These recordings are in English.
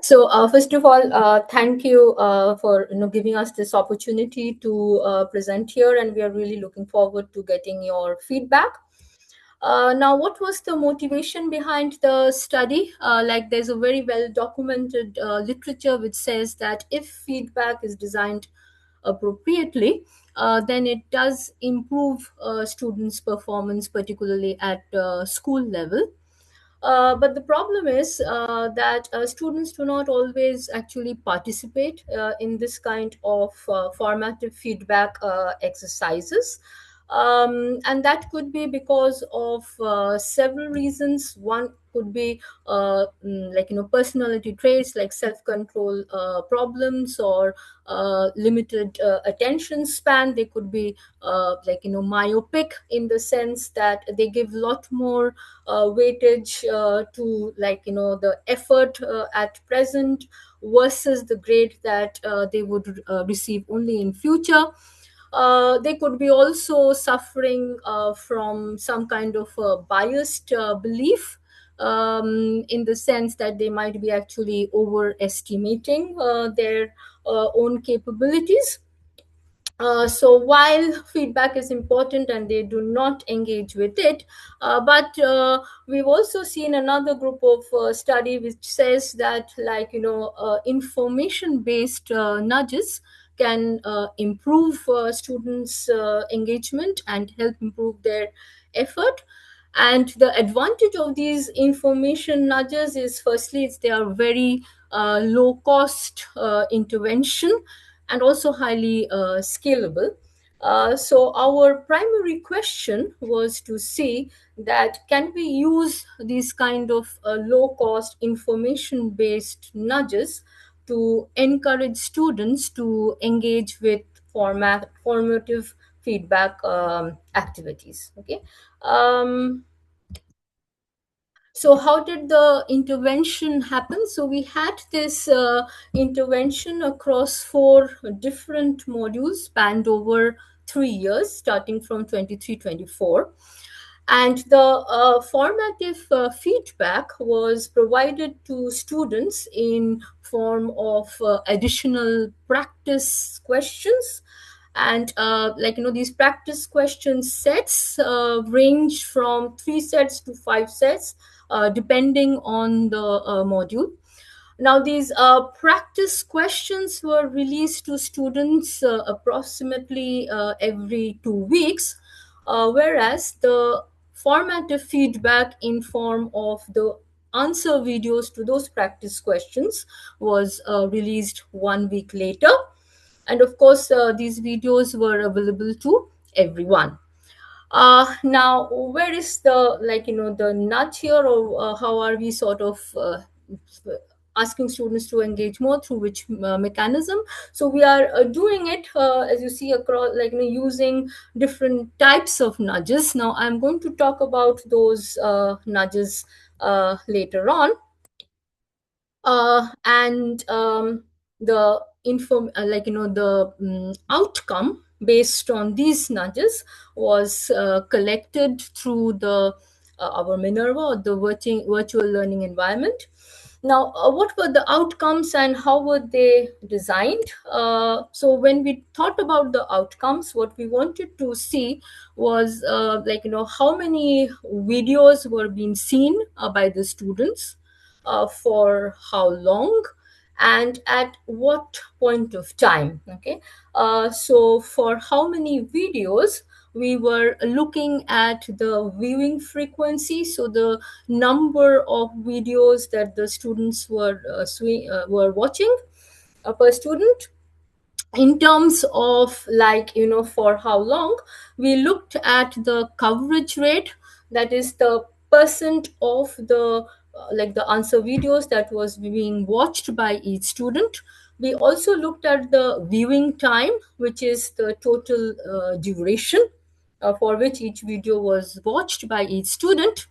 So first of all, thank you for giving us this opportunity to present here, and we are really looking forward to getting your feedback. Now, what was the motivation behind the study? Like, there's a very well documented literature which says that if feedback is designed appropriately, then it does improve students' performance, particularly at school level. But the problem is that students do not always actually participate in this kind of formative feedback exercises. And that could be because of several reasons. One could be personality traits like self-control problems, or limited attention span. They could be myopic, in the sense that they give a lot more weightage to the effort at present versus the grade that they would receive only in future. They could be also suffering from some kind of biased belief, in the sense that they might be actually overestimating their own capabilities. So while feedback is important and they do not engage with it, but we've also seen another group of study which says that, information based nudges can improve students engagement and help improve their effort. And the advantage of these information nudges is, firstly, they are very low cost intervention, and also highly scalable. So our primary question was to see that can we use these kind of low cost information based nudges to encourage students to engage with formative feedback activities. Okay. um, so how did the intervention happen? So we had this intervention across four different modules spanned over 3 years, starting from 23-24. And the formative feedback was provided to students in form of additional practice questions. And these practice question sets range from 3 sets to 5 sets, depending on the module. Now, these practice questions were released to students approximately every 2 weeks, whereas the formative feedback in form of the answer videos to those practice questions was released 1 week later. And of course, these videos were available to everyone. Now, where is the the nudge here, or how are we sort of asking students to engage more, through which mechanism? So we are doing it, as you see, across, using different types of nudges. Now I'm going to talk about those nudges later on. And the outcome based on these nudges was collected through the our Minerva, or the virtual learning environment. Now, what were the outcomes and how were they designed? So when we thought about the outcomes, what we wanted to see was how many videos were being seen by the students, for how long, and at what point of time. Okay. So for how many videos, we were looking at the viewing frequency, so the number of videos that the students were watching per student. In terms of, for how long, we looked at the coverage rate, that is the percent of the the answer videos that was being watched by each student. We also looked at the viewing time, which is the total duration for which each video was watched by each student.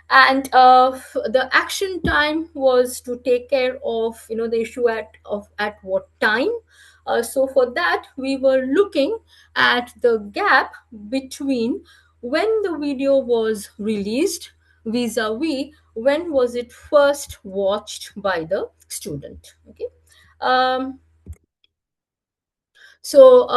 And the action time was to take care of the issue at what time. So for that, we were looking at the gap between when the video was released vis-a-vis when was it first watched by the student. Okay. um, so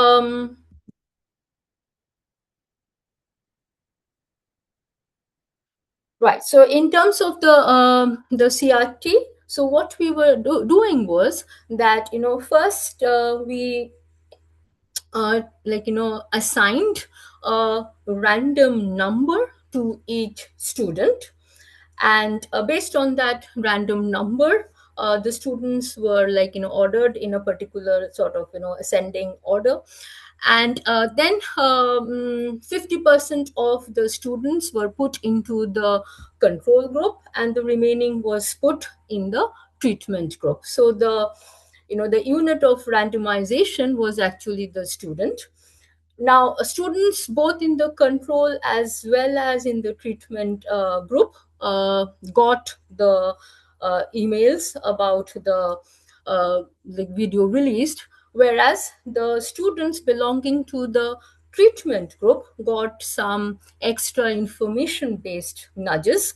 right. So in terms of the CRT, so what we were doing was that, first, we assigned a random number to each student, and based on that random number, the students were, ordered in a particular sort of, ascending order. And then 50% of the students were put into the control group, and the remaining was put in the treatment group. So the unit of randomization was actually the student. Now, students both in the control as well as in the treatment group got the emails about the video released, whereas the students belonging to the treatment group got some extra information based nudges.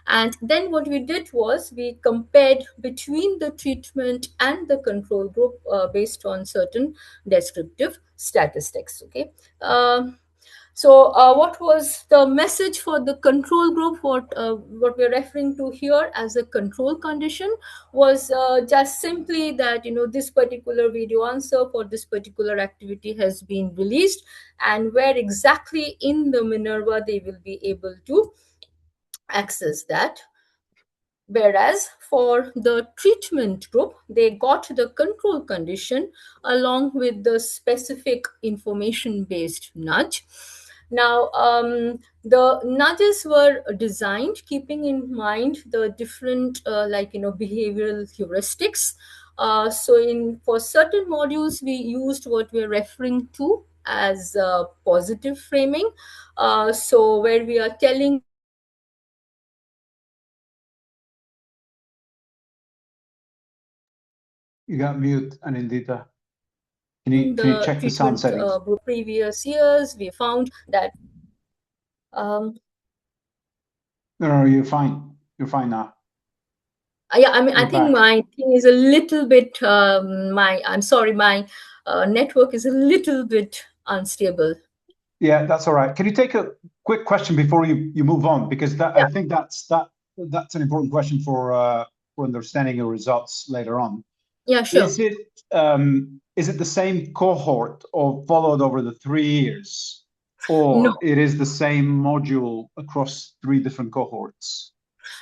And then what we did was we compared between the treatment and the control group based on certain descriptive statistics. Okay. What was the message for the control group? What we're referring to here as a control condition was just simply that, this particular video answer for this particular activity has been released, and where exactly in the Minerva they will be able to access that. Whereas for the treatment group, they got the control condition along with the specific information based nudge. Now, the nudges were designed keeping in mind the different, behavioral heuristics. So, for certain modules, we used what we're referring to as positive framing. So, where we are telling You got mute, Anindita. Can you the check the sound treatment settings? previous years, we found that um, No, you're fine. You're fine now. yeah, I mean, I You're think back. my thing is a little bit my I'm sorry, my network is a little bit unstable. Yeah, that's all right. Can you take a quick question before you move on? Because that I Yeah, think that's an important question for understanding your results later on. yeah, sure. Is it the same cohort or followed over the 3 years, No, or it is the same module across three different cohorts?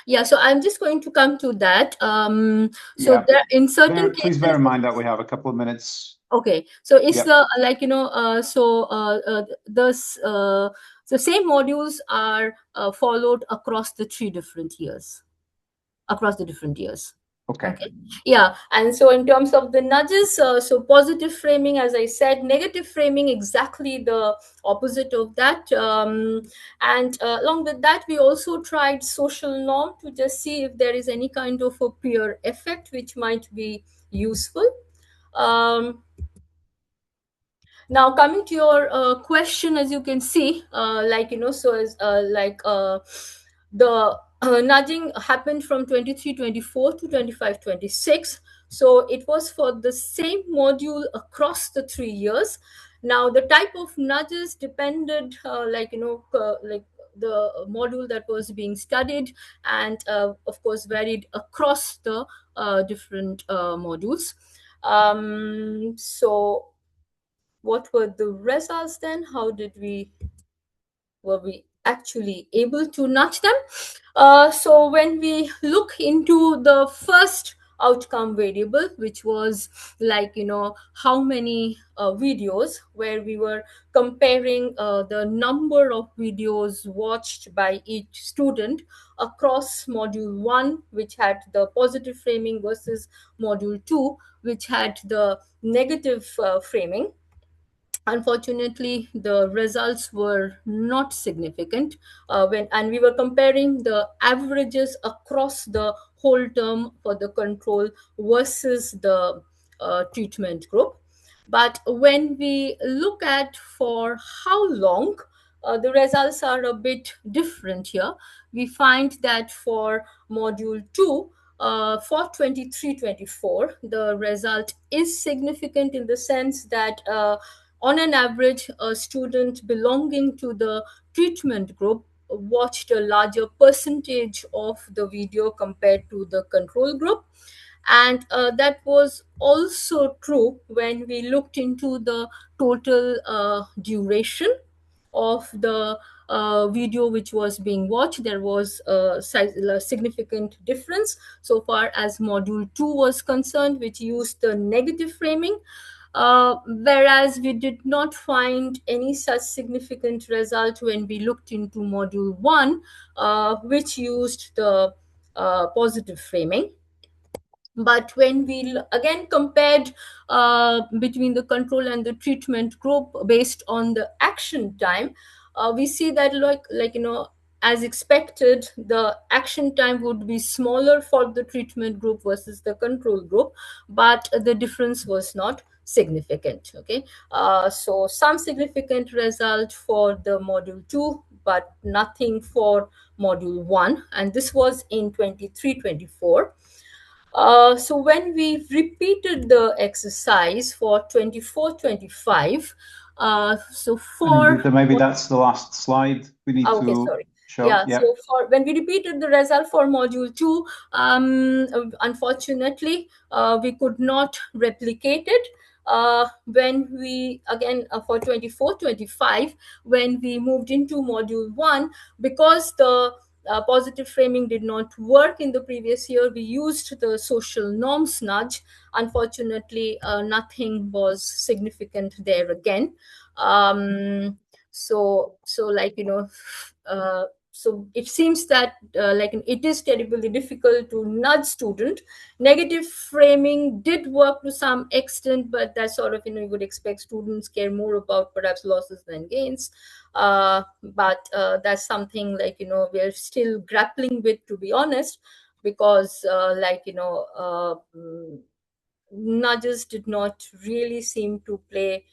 yeah, so I'm just going to come to that. So Yeah. there in certain Please bear cases. in mind that we have a couple of minutes. Okay, so it's Yeah. the the same modules are followed across the three different years. Across the different years. Okay. Okay. Yeah. And so in terms of the nudges, so positive framing, as I said, negative framing, exactly the opposite of that. And along with that, we also tried social norm to just see if there is any kind of a peer effect which might be useful. um, Now, coming to your question, as you can see, so as the nudging happened from 23-24 to 25-26. So it was for the same module across the 3 years. Now, the type of nudges depended, like the module that was being studied, and of course varied across the different modules. So what were the results then? How did we were we actually able to nudge them? So when we look into the first outcome variable, which was how many videos, where we were comparing the number of videos watched by each student across module 1, which had the positive framing, versus module 2, which had the negative framing. Unfortunately, the results were not significant when and we were comparing the averages across the whole term for the control versus the treatment group. But when we look at for how long, the results are a bit different here. We find that for module 2, for 23-24, the result is significant in the sense that on an average, a student belonging to the treatment group watched a larger percentage of the video compared to the control group. And that was also true when we looked into the total duration of the video which was being watched. There was a significant difference so far as module 2 was concerned, which used the negative framing, whereas we did not find any such significant result when we looked into module 1, which used the positive framing. But when we again compared between the control and the treatment group based on the action time, we see that as expected, the action time would be smaller for the treatment group versus the control group, but the difference was not significant. Okay, so some significant result for the module 2, but nothing for module 1, and this was in 23-24. So when we repeated the exercise for 24-25, so And for maybe that's the last slide we need okay, to sorry. show. Yeah, Yeah. so for when we repeated the result for module 2, unfortunately, we could not replicate it. When we again for 24-25, when we moved into module 1, because the positive framing did not work in the previous year, we used the social norms nudge. Unfortunately, nothing was significant there again. So so it seems that it is terribly difficult to nudge student. Negative framing did work to some extent, but that sort of, you would expect students care more about perhaps losses than gains. But that's something we're still grappling with, to be honest, because nudges did not really seem to play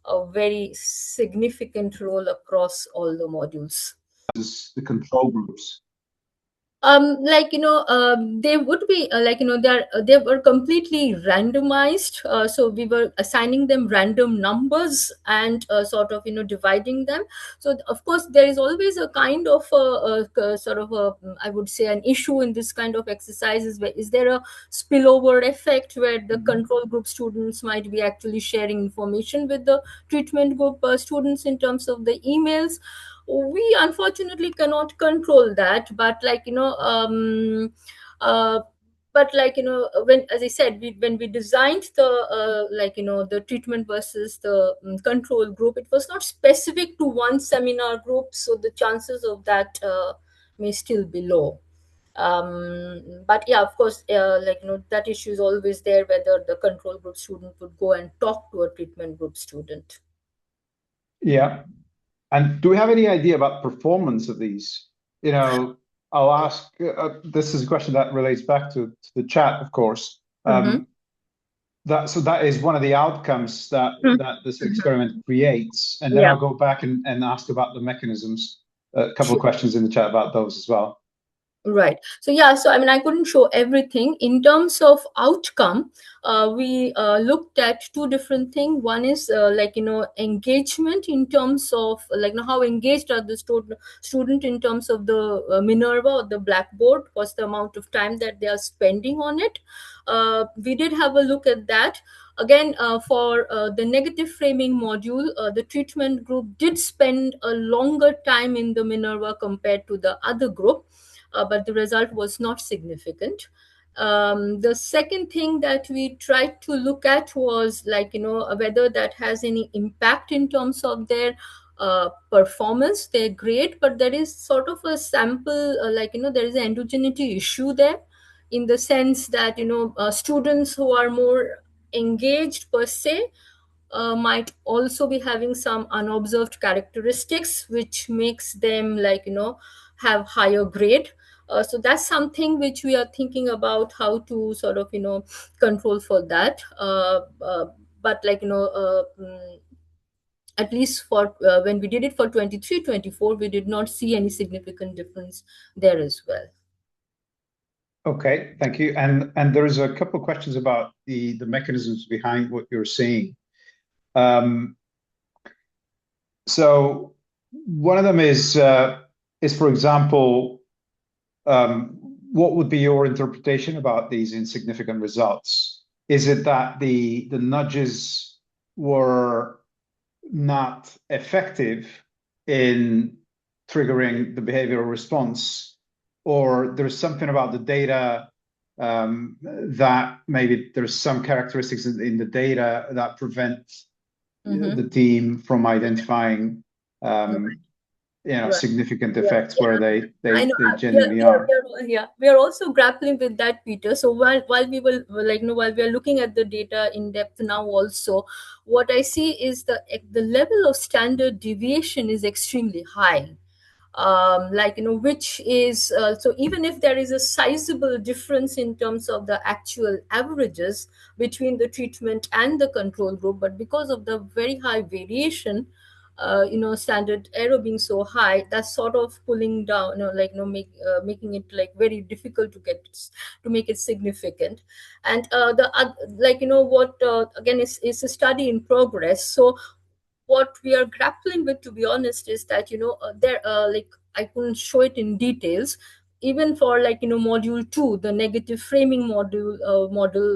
a very significant role across all the modules. Is the control groups. They would be they were completely randomized, so we were assigning them random numbers and sort of dividing them. So of course there is always a kind of sort of I would say an issue in this kind of exercises, where is there a spillover effect where the control group students might be actually sharing information with the treatment group students in terms of the emails. We unfortunately cannot control that, but uh, when, as I said, when we designed the the treatment versus the control group, it was not specific to one seminar group, so the chances of that may still be low. But yeah, of course, that issue is always there, whether the control group student would go and talk to a treatment group student. Yeah. And do we have any idea about performance of these? I'll ask, this is a question that relates back to the chat, of course. Mm-hmm. So that is one of the outcomes that this Mm-hmm. experiment creates. And then Yeah. I'll go back and ask about the mechanisms, a couple of Sure. questions in the chat about those as well. Right. So yeah, so I mean, I couldn't show everything. In terms of outcome, we looked at two different things. One is engagement in terms of how engaged are the student in terms of the Minerva or the Blackboard. What's the amount of time that they are spending on it? We did have a look at that. Again, for the negative framing module, the treatment group did spend a longer time in the Minerva compared to the other group, but the result was not significant. The second thing that we tried to look at was whether that has any impact in terms of their performance, their grade. But there is sort of a sample, there is an endogeneity issue there, in the sense that students who are more engaged per se might also be having some unobserved characteristics which makes them have higher grade. So that's something which we are thinking about, how to sort of control for that. But at least for when we did it for 23-24, we did not see any significant difference there as well. Okay, thank you. And there's a couple of questions about the mechanisms behind what you're seeing. Um, so one of them is for example, um, what would be your interpretation about these insignificant results? Is it that the nudges were not effective in triggering the behavioral response, or there's something about the data that maybe there's some characteristics in the data that prevent Mm-hmm. the team from identifying Right. Right. significant Yeah, effects where yeah. I know. they genuinely are. Yeah, we are also grappling with that, Peter. So while we will like while we are looking at the data in depth now, also, what I see is the level of standard deviation is extremely high. Which is so even if there is a sizable difference in terms of the actual averages between the treatment and the control group, but because of the very high variation, standard error being so high, that's sort of pulling down, making it like very difficult to make it significant. And what again is a study in progress. So what we are grappling with, to be honest, is that there like I couldn't show it in details. Even for module 2, the negative framing model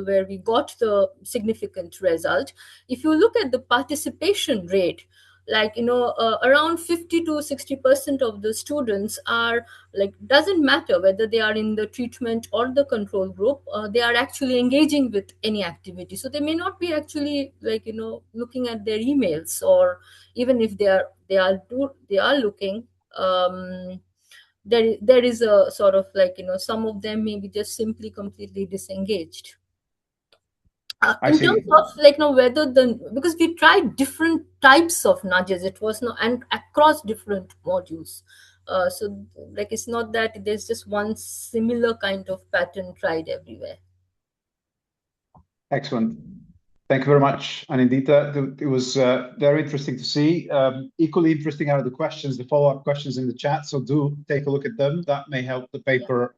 where we got the significant result, if you look at the participation rate, around 50 to 60% of the students are, like, doesn't matter whether they are in the treatment or the control group, they are actually engaging with any activity. So they may not be actually looking at their emails, or even if they are looking, there is a sort of some of them may be just simply completely disengaged. I In terms see. of whether the, because we tried different types of nudges, it was no, and across different modules. So like it's not that there's just one similar kind of pattern tried everywhere. Excellent. Thank you very much, Anindita. It was very interesting to see. Equally interesting are the questions, the follow-up questions in the chat. So do take a look at them. That may help the Yeah. paper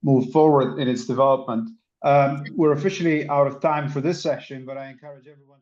move forward in its development. We're officially out of time for this session, but I encourage everyone